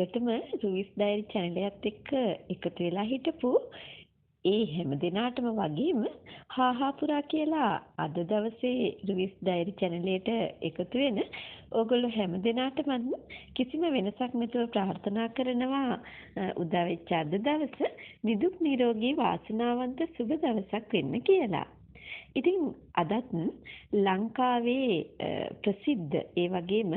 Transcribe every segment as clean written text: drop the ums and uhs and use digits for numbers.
දිගටම රුවිස් diary channel එකත් එක්ක එකතු වෙලා හිටපු ඒ හැම දිනාටම වගේම හාහා පුරා කියලා අද දවසේ රුවිස් ඩයරි channel එකට එකතු වෙන ඕගොල්ලෝ හැම දිනාටම කිසිම වෙනසක් නැතුව ප්‍රාර්ථනා කරනවා උදා වෙච්ච අද දවස නිදුක් නිරෝගී වාසනාවන්ත සුබ දවසක් වෙන්න කියලා. ඉතින් අදත් ලංකාවේ ප්‍රසිද්ධ ඒ වගේම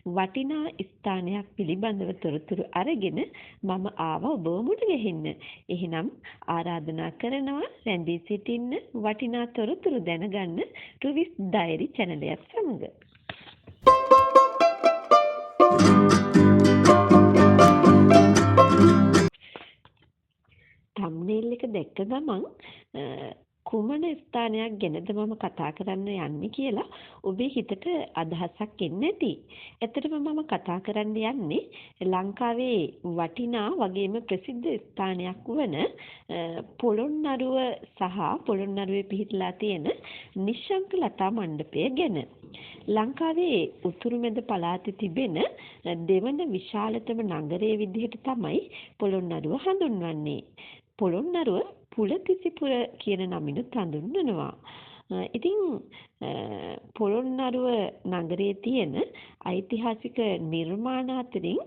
වටිනා ස්ථානයක් පිළිබඳව තොරතුරු අරගෙන මම ආවා ඔබව මුණ ගැහෙන්න. එහෙනම් ආරාධනා කරනවා රැඳී සිටින්න වටිනා තොරතුරු දැනගන්න රුවිස් ඩයරි channel එක සමග. thumbnail එක දැක්ක ගමන් කුමන ස්ථානයක් ගැනද මම කතා කරන්න යන්නේ කියලා ඔබේ හිතට අදහසක් එන්නේ නැති. ඇත්තටම මම කතා කරන්න යන්නේ ලංකාවේ වටිනා වගේම ප්‍රසිද්ධ ස්ථානයක් වන පොළොන්නරුව සහ පොළොන්නරුවේ පිහිටලා තියෙන නිශ්ශංක ලතා මණ්ඩපය ගැන. ලංකාවේ උතුරු මැද පළාතේ තිබෙන දෙවන විශාලතම නගරයේ විදිහට තමයි පොළොන්නරුව හඳුන්වන්නේ. පොළොන්නරුව පුලතිසිපුර කියන නමිනුත් හඳුන්වනවා. ඉතින් පොළොන්නරුව නගරයේ තියෙන ඓතිහාසික නිර්මාණ අතරින්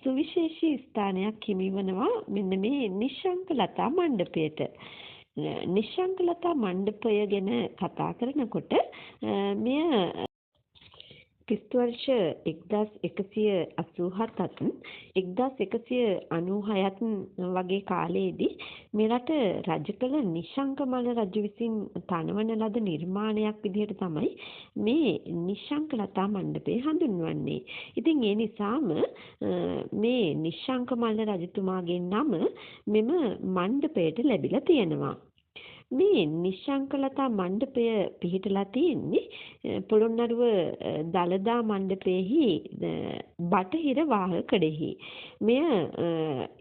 සුවිශේෂී ස්ථානයක් හිමිවනවා මෙන්න මේ නිශ්ශංක ලතා මණ්ඩපයට. නිශ්ශංක ලතා මණ්ඩපය ගැන කතා කරනකොට මෙය ක්‍රිස්තු වර්ෂ 1187ත් 1196ත් වගේ කාලයේදී මෙරට රජ කළ නිශ්ශංකමල්ල රජු විසින් තනවන ලද නිර්මාණයක් විදිහට තමයි මේ නිශ්ශංක ලතා මණ්ඩපය හඳුන්වන්නේ. ඉතින් ඒ නිසාම මේ නිශ්ශංකමල්ල රජතුමාගේ නම මෙම මණ්ඩපයට ලැබිලා තියෙනවා. මේ නිශ්ශංක ලතා මණ්ඩපය පිහිටලා තියෙන්නේ පොළොන්නරුව දළදා මණ්ඩපයේහි බටහිර වාහකඩෙහි. මෙය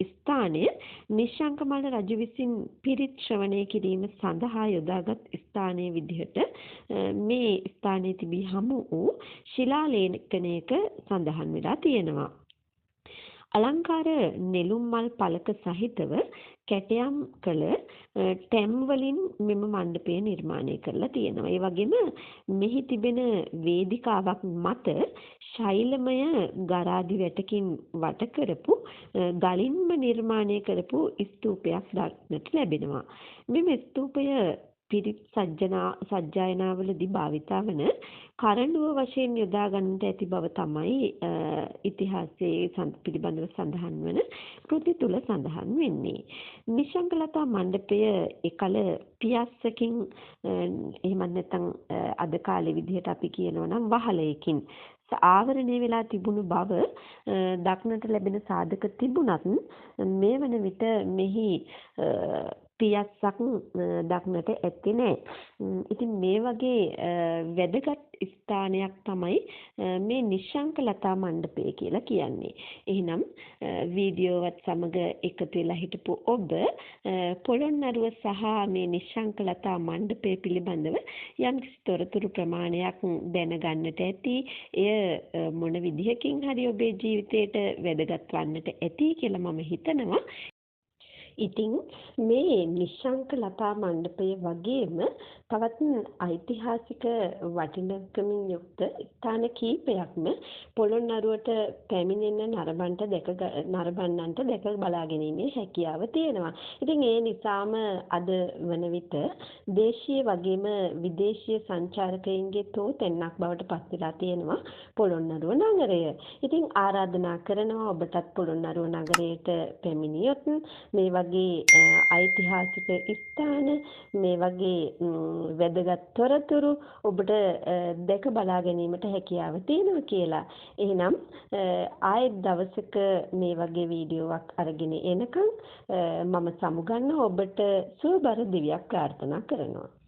ස්ථානය නිශ්ශංකමල්ල රජු විසින් පිරිත් ශ්‍රවණය කිරීම සඳහා යොදාගත් ස්ථානයේ විදිහට මේ ස්ථානයේ තිබී හමු වූ ශිලා ලේඛනයක සඳහන් වෙලා තියෙනවා. අලංකාර නෙළුම් මල් පළක සහිතව කැටයම් කළ ටැම් වලින් මෙම මණ්ඩපය නිර්මාණය කරලා තියෙනවා. ඒ වගේම මෙහි තිබෙන වේදිකාවක් මත ශෛලමය ගරාදි වැටකින් වට කරපු ගලින්ම නිර්මාණය කරපු ස්තූපයක් දක්නට ලැබෙනවා. මෙම ස්තූපය පිරිත් සජ්ජායනාවලදී භාවිතා වන කරඬුව වශයෙන් යොදා ගන්නට ඇති බව තමයි ඉතිහාසයේ පිළිබඳව සඳහන් වන කෘති තුල සඳහන් වෙන්නේ. නිශ්ශංක ලතා මණ්ඩපය එකල පියස්සකින් එහෙම නැත්නම් අද කාලේ විදිහට අපි කියනවා නම් වහලයකින් ආවරණය වෙලා තිබුණු බව දක්නට ලැබෙන සාධක තිබුණත් මේ වන විට මෙහි පියස්සක් දක්නට ඇත්තේ නැහැ. ඉතින් මේ වගේ වැදගත් ස්ථානයක් තමයි මේ නිශ්ශංක ලතා මණ්ඩපය කියලා කියන්නේ. එහෙනම් වීඩියෝවත් සමග එකතු වෙලා හිටපු ඔබ පොළොන්නරුව සහ මේ නිශ්ශංක ලතා මණ්ඩපය පිළිබඳව යම්කිසි තොරතුරු ප්‍රමාණයක් දැනගන්නට ඇති. එය මොන විදිහකින් හරි ඔබේ ජීවිතයට වැදගත් වන්නට ඇති කියලා මම හිතනවා. ඉතින් මේ නිශ්ශංක ලතා මණ්ඩපය වගේම තවත් ඓතිහාසික වටිනාකමින් යුක්ත ස්ථාන කීපයක්ම පොළොන්නරුවට පැමිණෙන නරඹන්නන්ට දැක බලා ගැනීමේ හැකියාව තියෙනවා. ඉතින් ඒ නිසාම අද වන විට දේශීය වගේම විදේශීය සංචාරකයින්ගේ තෝතැන්නක් බවට පත් වෙලා තියෙනවා පොළොන්නරුව නගරය. ඉතින් ආරාධනා කරනවා ඔබටත් පොළොන්නරුව නගරයට පැමිණියොත් මේ වගේ ඓතිහාසික ස්ථාන මේ වගේ වැදගත් තොරතුරු ඔබට දැක බලා ගැනීමට හැකියාව තියෙනවා කියලා. එහෙනම් ආයෙත් දවසක මේ වගේ වීඩියෝවක් අරගෙන එනකම් මම සමුගන්න ඔබට සුවබර දිවියක් ප්‍රාර්ථනා කරනවා.